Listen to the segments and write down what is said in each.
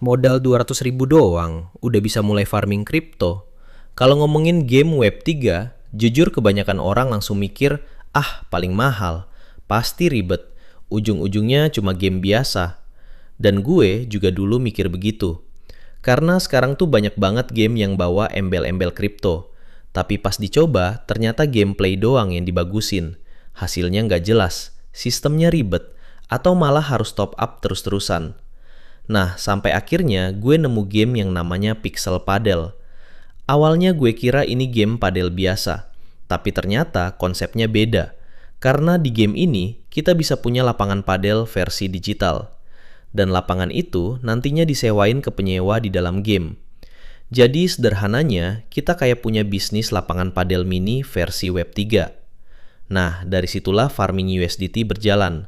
Modal 200.000 doang, udah bisa mulai farming kripto. Kalau ngomongin game Web3, jujur kebanyakan orang langsung mikir, paling mahal, pasti ribet, ujung-ujungnya cuma game biasa. Dan gue juga dulu mikir begitu. Karena sekarang tuh banyak banget game yang bawa embel-embel kripto. Tapi pas dicoba, ternyata gameplay doang yang dibagusin. Hasilnya nggak jelas, sistemnya ribet, atau malah harus top up terus-terusan. Nah, sampai akhirnya gue nemu game yang namanya Pixel Padel. Awalnya gue kira ini game padel biasa, tapi ternyata konsepnya beda. Karena di game ini, kita bisa punya lapangan padel versi digital. Dan lapangan itu nantinya disewain ke penyewa di dalam game. Jadi sederhananya, kita kayak punya bisnis lapangan padel mini versi Web3. Nah, dari situlah farming USDT berjalan.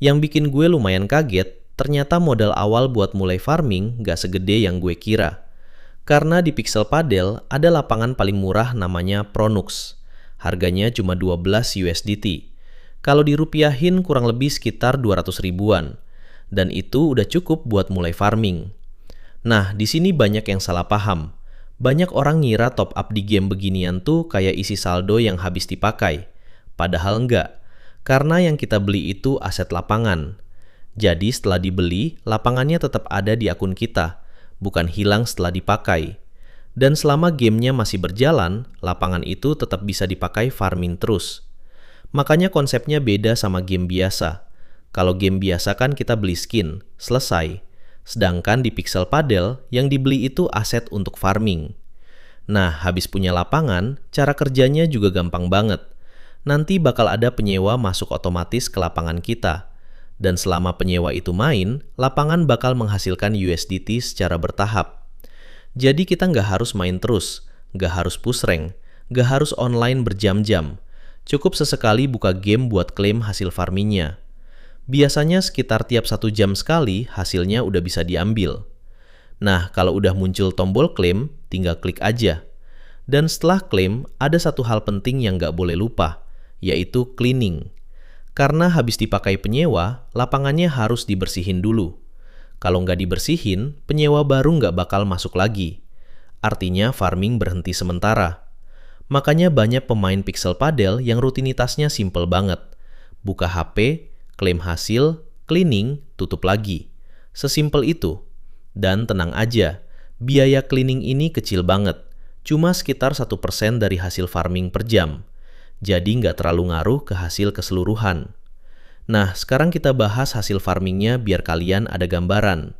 Yang bikin gue lumayan kaget, ternyata modal awal buat mulai farming gak segede yang gue kira. Karena di Pixel Padel ada lapangan paling murah namanya Pronux. Harganya cuma 12 USDT. Kalau dirupiahin kurang lebih sekitar 200 ribuan. Dan itu udah cukup buat mulai farming. Nah, di sini banyak yang salah paham. Banyak orang ngira top up di game beginian tuh kayak isi saldo yang habis dipakai. Padahal enggak. Karena yang kita beli itu aset lapangan. Jadi setelah dibeli, lapangannya tetap ada di akun kita, bukan hilang setelah dipakai. Dan selama gamenya masih berjalan, lapangan itu tetap bisa dipakai farming terus. Makanya konsepnya beda sama game biasa. Kalau game biasa kan kita beli skin, selesai. Sedangkan di Pixel Padel, yang dibeli itu aset untuk farming. Nah, habis punya lapangan, cara kerjanya juga gampang banget. Nanti bakal ada penyewa masuk otomatis ke lapangan kita. Dan selama penyewa itu main, lapangan bakal menghasilkan USDT secara bertahap. Jadi kita nggak harus main terus, nggak harus push rank, nggak harus online berjam-jam. Cukup sesekali buka game buat klaim hasil farmingnya. Biasanya sekitar tiap 1 jam sekali hasilnya udah bisa diambil. Nah, kalau udah muncul tombol klaim, tinggal klik aja. Dan setelah klaim, ada satu hal penting yang nggak boleh lupa, yaitu cleaning. Karena habis dipakai penyewa, lapangannya harus dibersihin dulu. Kalau nggak dibersihin, penyewa baru nggak bakal masuk lagi. Artinya farming berhenti sementara. Makanya banyak pemain Pixel Padel yang rutinitasnya simple banget. Buka HP, klaim hasil, cleaning, tutup lagi. Sesimpel itu. Dan tenang aja, biaya cleaning ini kecil banget. Cuma sekitar 1% dari hasil farming per jam. Jadi nggak terlalu ngaruh ke hasil keseluruhan. Nah, sekarang kita bahas hasil farmingnya biar kalian ada gambaran.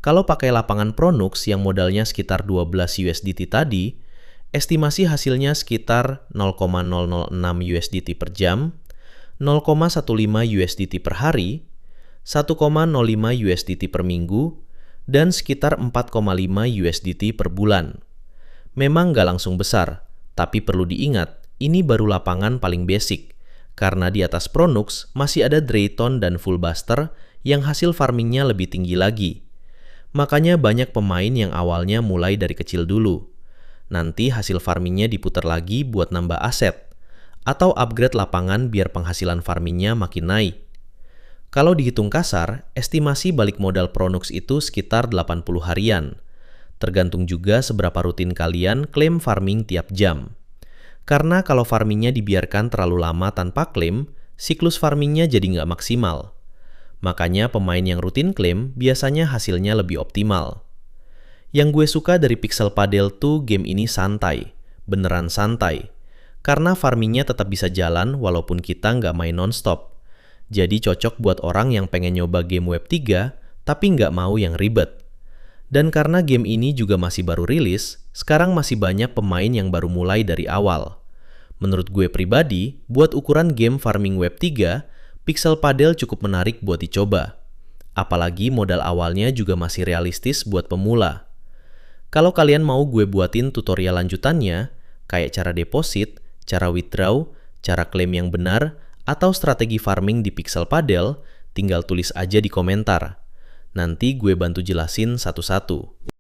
Kalau pakai lapangan Pronux yang modalnya sekitar 12 USDT tadi, estimasi hasilnya sekitar 0,006 USDT per jam, 0,15 USDT per hari, 1,05 USDT per minggu, dan sekitar 4,5 USDT per bulan. Memang nggak langsung besar, tapi perlu diingat, ini baru lapangan paling basic, karena di atas Pronux masih ada Drayton dan Fullbuster yang hasil farmingnya lebih tinggi lagi. Makanya banyak pemain yang awalnya mulai dari kecil dulu. Nanti hasil farmingnya diputar lagi buat nambah aset, atau upgrade lapangan biar penghasilan farmingnya makin naik. Kalau dihitung kasar, estimasi balik modal Pronux itu sekitar 80 harian. Tergantung juga seberapa rutin kalian klaim farming tiap jam. Karena kalau farmingnya dibiarkan terlalu lama tanpa klaim, siklus farmingnya jadi nggak maksimal. Makanya pemain yang rutin klaim biasanya hasilnya lebih optimal. Yang gue suka dari Pixel Padel tuh game ini santai, beneran santai. Karena farmingnya tetap bisa jalan walaupun kita nggak main non-stop. Jadi cocok buat orang yang pengen nyoba game Web3 tapi nggak mau yang ribet. Dan karena game ini juga masih baru rilis, sekarang masih banyak pemain yang baru mulai dari awal. Menurut gue pribadi, buat ukuran game farming Web3, Pixel Padel cukup menarik buat dicoba. Apalagi modal awalnya juga masih realistis buat pemula. Kalau kalian mau gue buatin tutorial lanjutannya, kayak cara deposit, cara withdraw, cara klaim yang benar, atau strategi farming di Pixel Padel, tinggal tulis aja di komentar. Nanti gue bantu jelasin satu-satu.